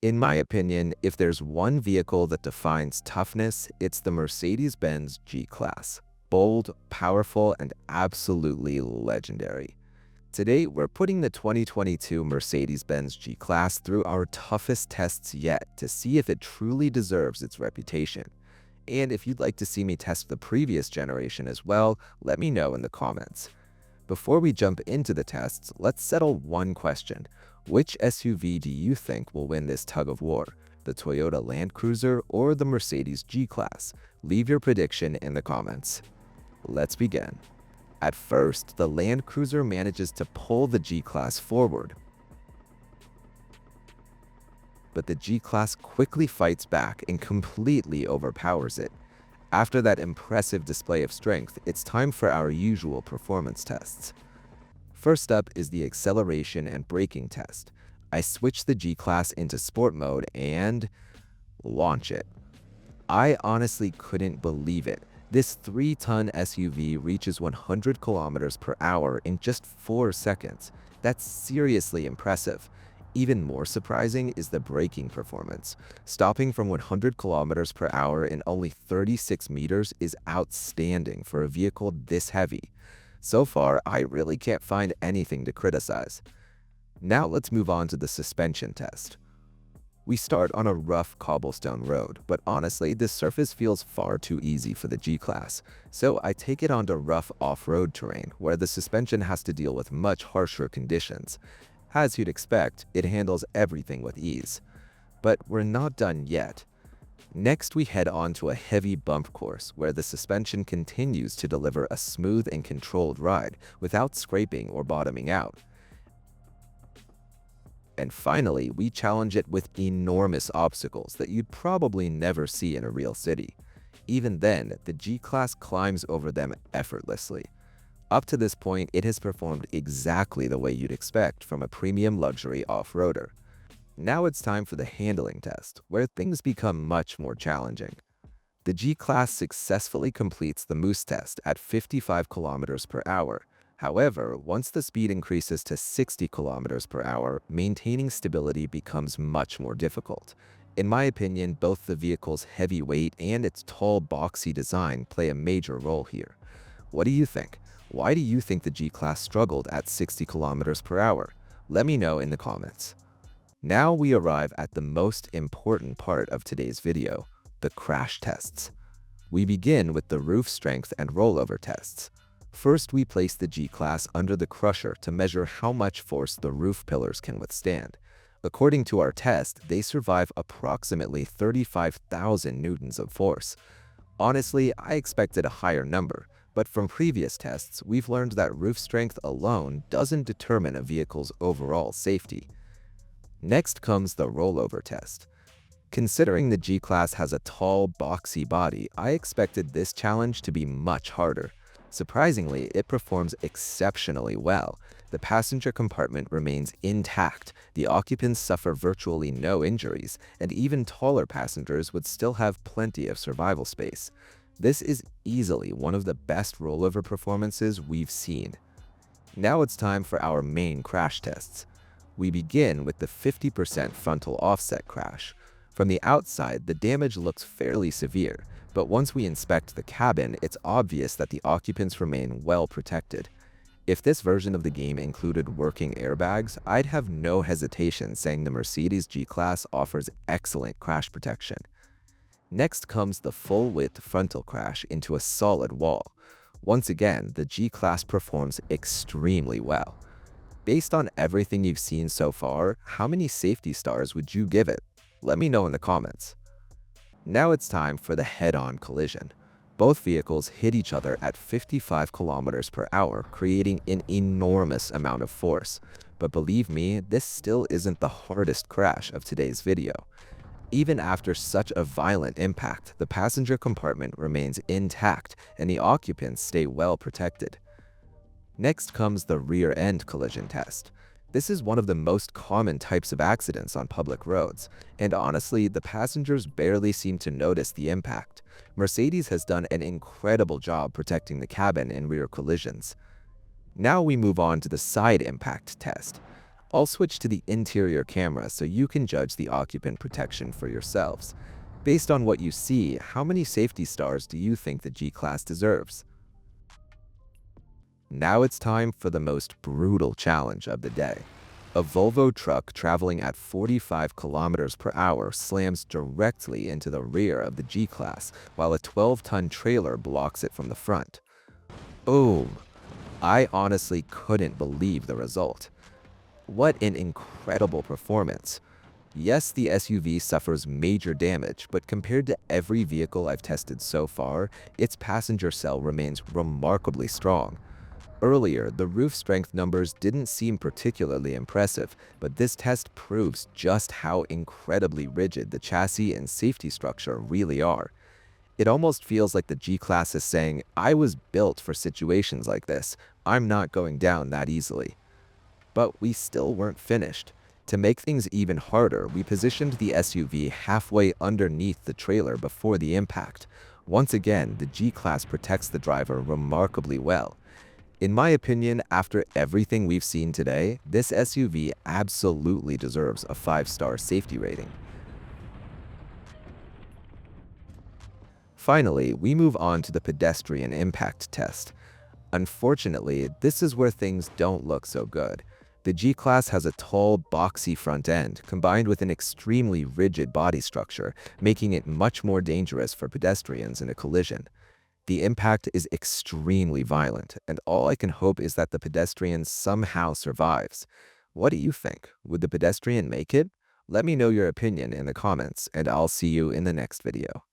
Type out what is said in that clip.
In my opinion, if there's one vehicle that defines toughness, it's the Mercedes-Benz G-Class. Bold, powerful, and absolutely legendary. Today, we're putting the 2022 Mercedes-Benz G-Class through our toughest tests yet to see if it truly deserves its reputation. And if you'd like to see me test the previous generation as well, let me know in the comments. Before we jump into the tests, let's settle one question. Which SUV do you think will win this tug-of-war? The Toyota Land Cruiser or the Mercedes G-Class? Leave your prediction in the comments. Let's begin. At first, the Land Cruiser manages to pull the G-Class forward, but the G-Class quickly fights back and completely overpowers it. After that impressive display of strength, it's time for our usual performance tests. First up is the acceleration and braking test. I switch the G-Class into sport mode and launch it. I honestly couldn't believe it. This 3-ton SUV reaches 100 kilometers per hour in just 4 seconds. That's seriously impressive. Even more surprising is the braking performance. Stopping from 100 kilometers per hour in only 36 meters is outstanding for a vehicle this heavy. So far, I really can't find anything to criticize. Now let's move on to the suspension test. We start on a rough cobblestone road, but honestly, this surface feels far too easy for the G-Class. So I take it onto rough off-road terrain, where the suspension has to deal with much harsher conditions. As you'd expect, it handles everything with ease. But we're not done yet. Next, we head on to a heavy bump course, where the suspension continues to deliver a smooth and controlled ride without scraping or bottoming out. And finally, we challenge it with enormous obstacles that you'd probably never see in a real city. Even then, the G-Class climbs over them effortlessly. Up to this point, it has performed exactly the way you'd expect from a premium luxury off-roader. Now it's time for the handling test, where things become much more challenging. The G-Class successfully completes the Moose test at 55 kilometers per hour. However, once the speed increases to 60 kilometers per hour, maintaining stability becomes much more difficult. In my opinion, both the vehicle's heavy weight and its tall, boxy design play a major role here. What do you think? Why do you think the G-Class struggled at 60 kilometers per hour? Let me know in the comments. Now we arrive at the most important part of today's video, the crash tests. We begin with the roof strength and rollover tests. First, we place the G-Class under the crusher to measure how much force the roof pillars can withstand. According to our test, they survive approximately 35,000 newtons of force. Honestly, I expected a higher number, but from previous tests, we've learned that roof strength alone doesn't determine a vehicle's overall safety. Next comes the rollover test. Considering the G-Class has a tall, boxy body, I expected this challenge to be much harder. Surprisingly, it performs exceptionally well. The passenger compartment remains intact, the occupants suffer virtually no injuries, and even taller passengers would still have plenty of survival space. This is easily one of the best rollover performances we've seen. Now it's time for our main crash tests. We begin with the 50% frontal offset crash. From the outside, the damage looks fairly severe, but once we inspect the cabin, it's obvious that the occupants remain well protected. If this version of the game included working airbags, I'd have no hesitation saying the Mercedes G-Class offers excellent crash protection. Next comes the full-width frontal crash into a solid wall. Once again, the G-Class performs extremely well. Based on everything you've seen so far, how many safety stars would you give it? Let me know in the comments. Now it's time for the head-on collision. Both vehicles hit each other at 55 kilometers per hour, creating an enormous amount of force. But believe me, this still isn't the hardest crash of today's video. Even after such a violent impact, the passenger compartment remains intact and the occupants stay well protected. Next comes the rear-end collision test. This is one of the most common types of accidents on public roads, and honestly, the passengers barely seem to notice the impact. Mercedes has done an incredible job protecting the cabin in rear collisions. Now we move on to the side impact test. I'll switch to the interior camera so you can judge the occupant protection for yourselves. Based on what you see, how many safety stars do you think the G-Class deserves? Now it's time for the most brutal challenge of the day. A Volvo truck traveling at 45 kilometers per hour slams directly into the rear of the G-Class, while a 12-ton trailer blocks it from the front. Boom! I honestly couldn't believe the result. What an incredible performance. Yes, the SUV suffers major damage, but compared to every vehicle I've tested so far, its passenger cell remains remarkably strong. Earlier, the roof strength numbers didn't seem particularly impressive, but this test proves just how incredibly rigid the chassis and safety structure really are. It almost feels like the G-Class is saying, I was built for situations like this, I'm not going down that easily. But we still weren't finished. To make things even harder, we positioned the SUV halfway underneath the trailer before the impact. Once again, the G-Class protects the driver remarkably well. In my opinion, after everything we've seen today, this SUV absolutely deserves a 5-star safety rating. Finally, we move on to the pedestrian impact test. Unfortunately, this is where things don't look so good. The G-Class has a tall, boxy front end combined with an extremely rigid body structure, making it much more dangerous for pedestrians in a collision. The impact is extremely violent, and all I can hope is that the pedestrian somehow survives. What do you think? Would the pedestrian make it? Let me know your opinion in the comments, and I'll see you in the next video.